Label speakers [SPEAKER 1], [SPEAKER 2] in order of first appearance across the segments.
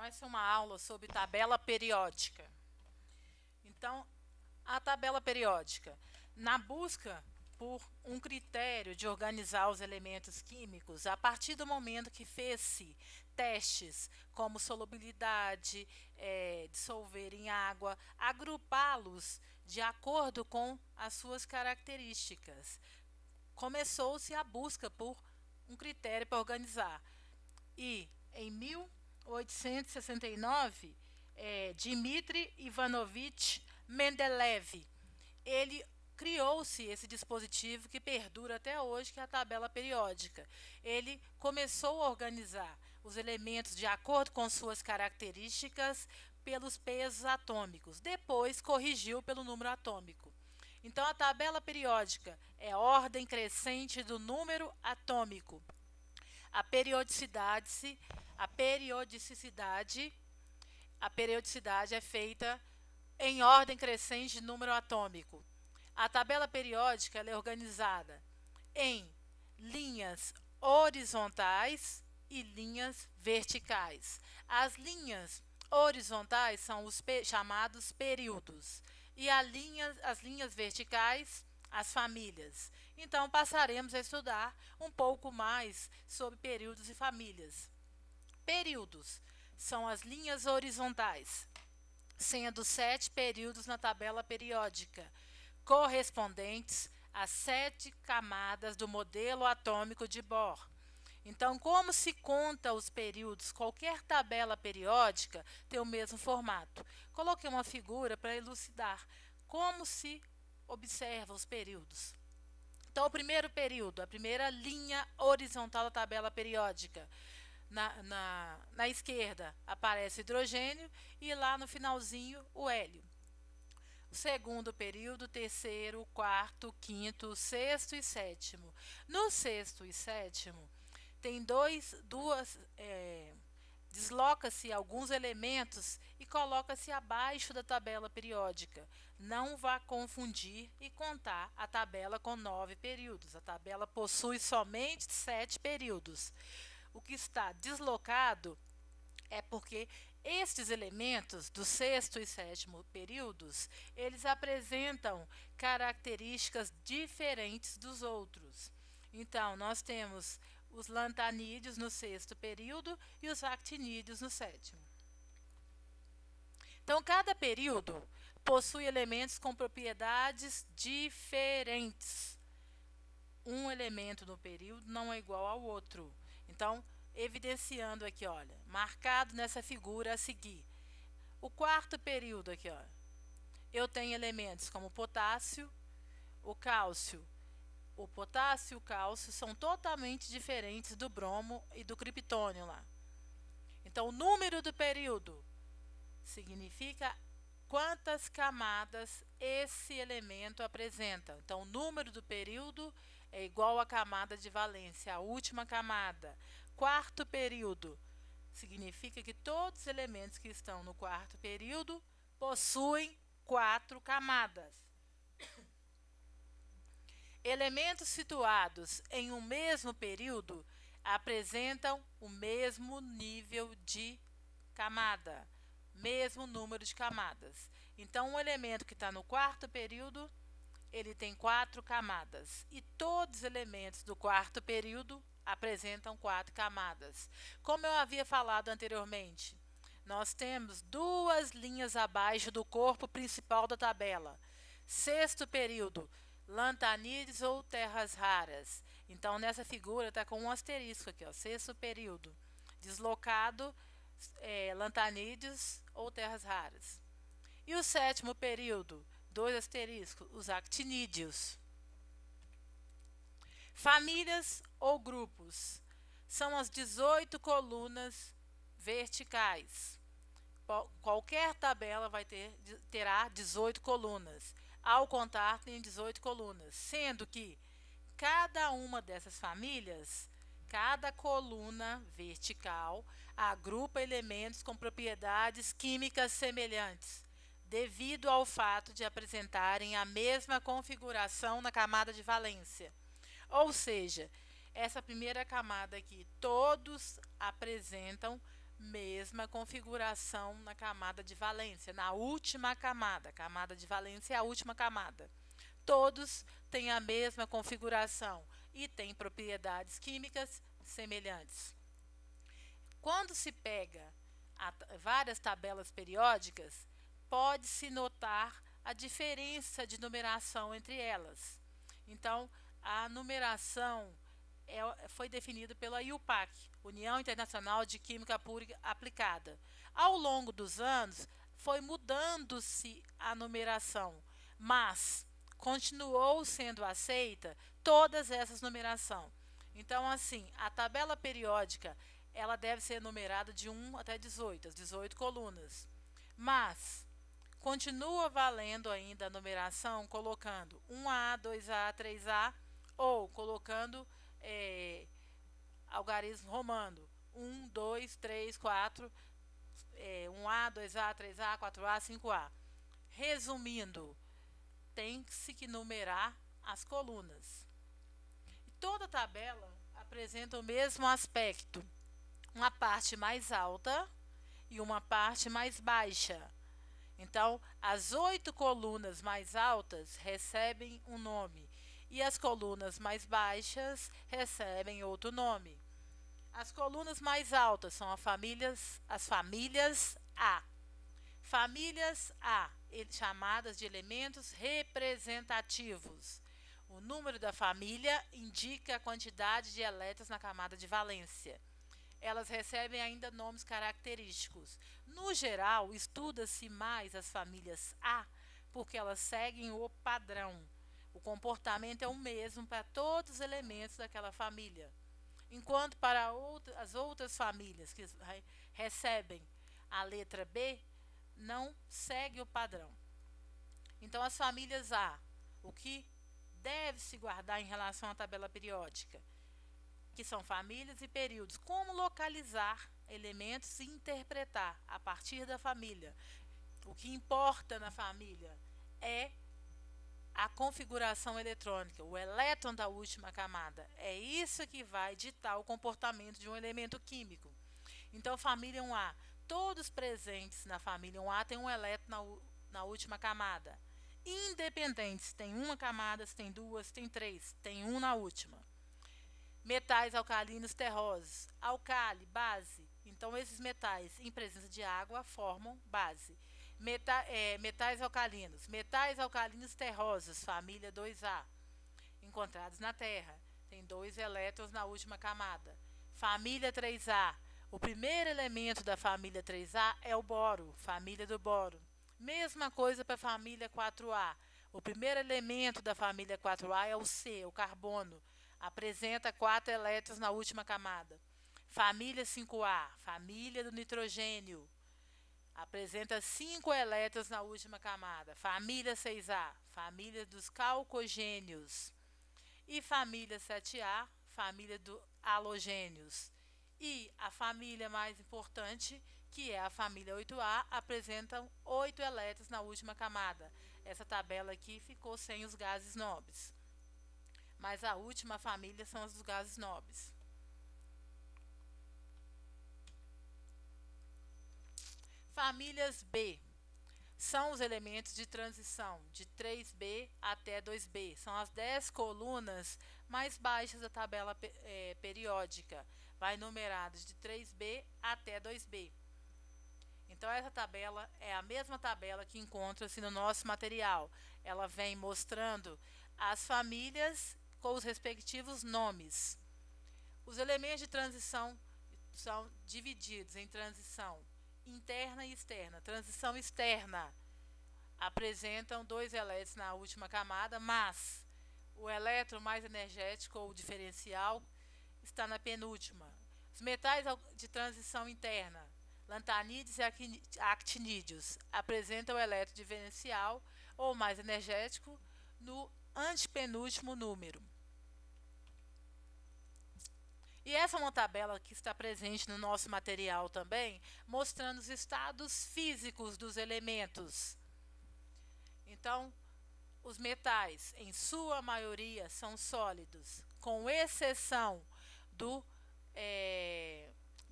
[SPEAKER 1] Essa é uma aula sobre tabela periódica. Então, a tabela periódica, na busca por um critério de organizar os elementos químicos, a partir do momento que fez-se testes como solubilidade, dissolver em água, agrupá-los de acordo com as suas características. Começou-se a busca por um critério para organizar. E em 1869, Dmitri Ivanovich Mendeleev, ele criou-se esse dispositivo que perdura até hoje, que é a tabela periódica. Ele começou a organizar os elementos de acordo com suas características pelos pesos atômicos. Depois corrigiu pelo número atômico. Então, a tabela periódica é a ordem crescente do número atômico. A periodicidade, a periodicidade, a periodicidade é feita em ordem crescente de número atômico. A tabela periódica ela é organizada em linhas horizontais e linhas verticais. As linhas horizontais são os chamados períodos e as linhas verticais, as famílias. Então, passaremos a estudar um pouco mais sobre períodos e famílias. Períodos são as linhas horizontais, sendo 7 períodos na tabela periódica, correspondentes às 7 camadas do modelo atômico de Bohr. Então, como se conta os períodos? Qualquer tabela periódica tem o mesmo formato. Coloquei uma figura para elucidar como se observa os períodos. Então, o primeiro período, a primeira linha horizontal da tabela periódica. Na esquerda aparece o hidrogênio e lá no finalzinho o hélio. O segundo período, terceiro, quarto, quinto, sexto e sétimo. No sexto e sétimo, tem desloca-se alguns elementos e coloca-se abaixo da tabela periódica. Não vá confundir e contar a tabela com 9 períodos. A tabela possui somente 7 períodos. O que está deslocado é porque estes elementos do sexto e sétimo períodos, eles apresentam características diferentes dos outros. Então, nós temos os lantanídeos no sexto período e os actinídeos no sétimo. Então, cada período possui elementos com propriedades diferentes. Um elemento no período não é igual ao outro. Então, evidenciando aqui, olha, marcado nessa figura a seguir. O quarto período aqui, ó, eu tenho elementos como potássio, o cálcio. O potássio e o cálcio são totalmente diferentes do bromo e do criptônio lá. Então, o número do período significa quantas camadas esse elemento apresenta. Então, o número do período é igual à camada de valência, a última camada. Quarto período significa que todos os elementos que estão no quarto período possuem 4 camadas. Elementos situados em um mesmo período apresentam o mesmo nível de camada, mesmo número de camadas. Então, um elemento que está no quarto período, ele tem 4 camadas. E todos os elementos do quarto período apresentam 4 camadas. Como eu havia falado anteriormente, nós temos 2 linhas abaixo do corpo principal da tabela. Sexto período, lantanídeos ou terras raras. Então, nessa figura está com um asterisco aqui, ó, sexto período. Deslocado, lantanídeos ou terras raras. E o sétimo período, 2 asteriscos, os actinídeos. Famílias ou grupos são as 18 colunas verticais. Qualquer tabela terá 18 colunas. Ao contar, tem 18 colunas, sendo que cada uma dessas famílias, cada coluna vertical, agrupa elementos com propriedades químicas semelhantes, devido ao fato de apresentarem a mesma configuração na camada de valência. Ou seja, essa primeira camada aqui, todos apresentam Mesma configuração na camada de valência, na última camada. A camada de valência é a última camada. Todos têm a mesma configuração e têm propriedades químicas semelhantes. Quando se pega várias tabelas periódicas, pode-se notar a diferença de numeração entre elas. Então, a numeração foi definida pela IUPAC, União Internacional de Química Pura Aplicada. Ao longo dos anos, foi mudando-se a numeração, mas continuou sendo aceita todas essas numerações. Então, assim, a tabela periódica ela deve ser numerada de 1 até 18, as 18 colunas. Mas continua valendo ainda a numeração colocando 1A, 2A, 3A ou colocando algarismo romano 1, 2, 3, 4, 1A, 2A, 3A, 4A, 5A. Resumindo, tem-se que numerar as colunas. E toda tabela apresenta o mesmo aspecto, uma parte mais alta e uma parte mais baixa. Então, as 8 colunas mais altas recebem um nome e as colunas mais baixas recebem outro nome. As colunas mais altas são as famílias A. Famílias A, chamadas de elementos representativos. O número da família indica a quantidade de elétrons na camada de valência. Elas recebem ainda nomes característicos. No geral, estuda-se mais as famílias A porque elas seguem o padrão. O comportamento é o mesmo para todos os elementos daquela família. Enquanto para as outras famílias que recebem a letra B, não segue o padrão. Então, as famílias A, o que deve se guardar em relação à tabela periódica? Que são famílias e períodos. Como localizar elementos e interpretar a partir da família. O que importa na família é a configuração eletrônica, o elétron da última camada. É isso que vai ditar o comportamento de um elemento químico. Então, família 1A. Todos presentes na família 1A têm um elétron na última camada. Independentes, tem uma camada, se tem duas, tem três, tem um na última. Metais alcalinos terrosos, alcali, base. Então, esses metais em presença de água formam base. Metais alcalinos terrosos, família 2A, encontrados na Terra. Tem 2 elétrons na última camada. Família 3A. O primeiro elemento da família 3A é o boro, família do boro. Mesma coisa para a família 4A. O primeiro elemento da família 4A é o C, o carbono. Apresenta 4 elétrons na última camada. Família 5A, família do nitrogênio. Apresenta 5 elétrons na última camada. Família 6A, família dos calcogênios. E família 7A, família dos halogênios. E a família mais importante, que é a família 8A, apresenta 8 elétrons na última camada. Essa tabela aqui ficou sem os gases nobres. Mas a última família são os gases nobres. Famílias B são os elementos de transição de 3B até 2B. São as 10 colunas mais baixas da tabela periódica. Vai numeradas de 3B até 2B. Então, essa tabela é a mesma tabela que encontra-se no nosso material. Ela vem mostrando as famílias com os respectivos nomes. Os elementos de transição são divididos em transição interna e externa. Transição externa apresentam 2 elétrons na última camada, mas o elétron mais energético ou diferencial está na penúltima. Os metais de transição interna, lantanídeos e actinídeos, apresentam o elétron diferencial ou mais energético no antepenúltimo número. E essa é uma tabela que está presente no nosso material também, mostrando os estados físicos dos elementos. Então, os metais, em sua maioria, são sólidos, com exceção do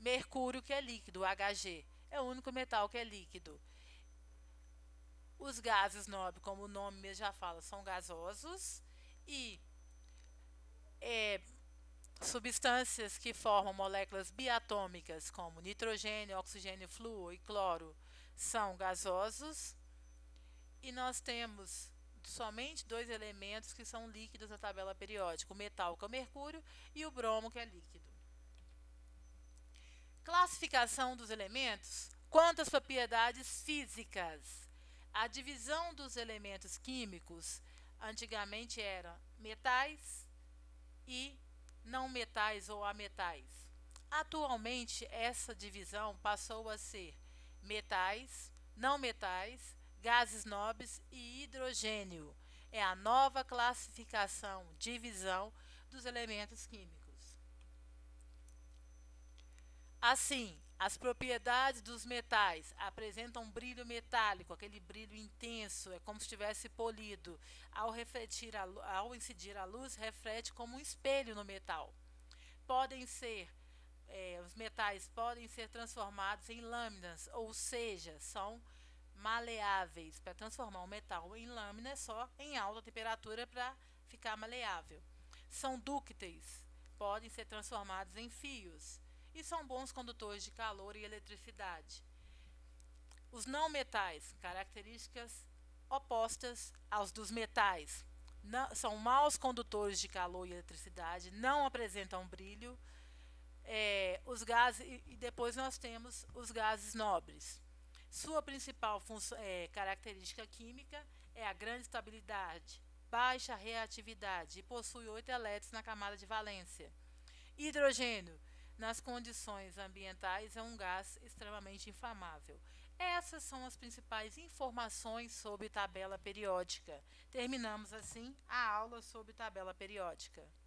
[SPEAKER 1] Mercúrio, que é líquido, Hg. É o único metal que é líquido. Os gases nobres, como o nome mesmo já fala, são gasosos. E substâncias que formam moléculas biatômicas, como nitrogênio, oxigênio, flúor e cloro, são gasosos. E nós temos somente dois elementos que são líquidos na tabela periódica: o metal, que é o mercúrio, e o bromo, que é líquido. Classificação dos elementos quanto às propriedades físicas. A divisão dos elementos químicos antigamente era metais e não metais ou ametais. Atualmente, essa divisão passou a ser metais, não metais, gases nobres e hidrogênio. É a nova classificação, divisão dos elementos químicos. Assim, as propriedades dos metais apresentam um brilho metálico, aquele brilho intenso, é como se estivesse polido. Ao incidir a luz, reflete como um espelho no metal. Os metais podem ser transformados em lâminas, ou seja, são maleáveis. Para transformar um metal em lâmina é só em alta temperatura para ficar maleável. São dúcteis, podem ser transformados em fios e são bons condutores de calor e eletricidade. Os não metais, características opostas aos dos metais, são maus condutores de calor e eletricidade, não apresentam brilho. Os gases, e depois nós temos os gases nobres. Sua principal característica química é a grande estabilidade, baixa reatividade e possui 8 elétrons na camada de valência. Hidrogênio, nas condições ambientais, é um gás extremamente inflamável. Essas são as principais informações sobre tabela periódica. Terminamos assim a aula sobre tabela periódica.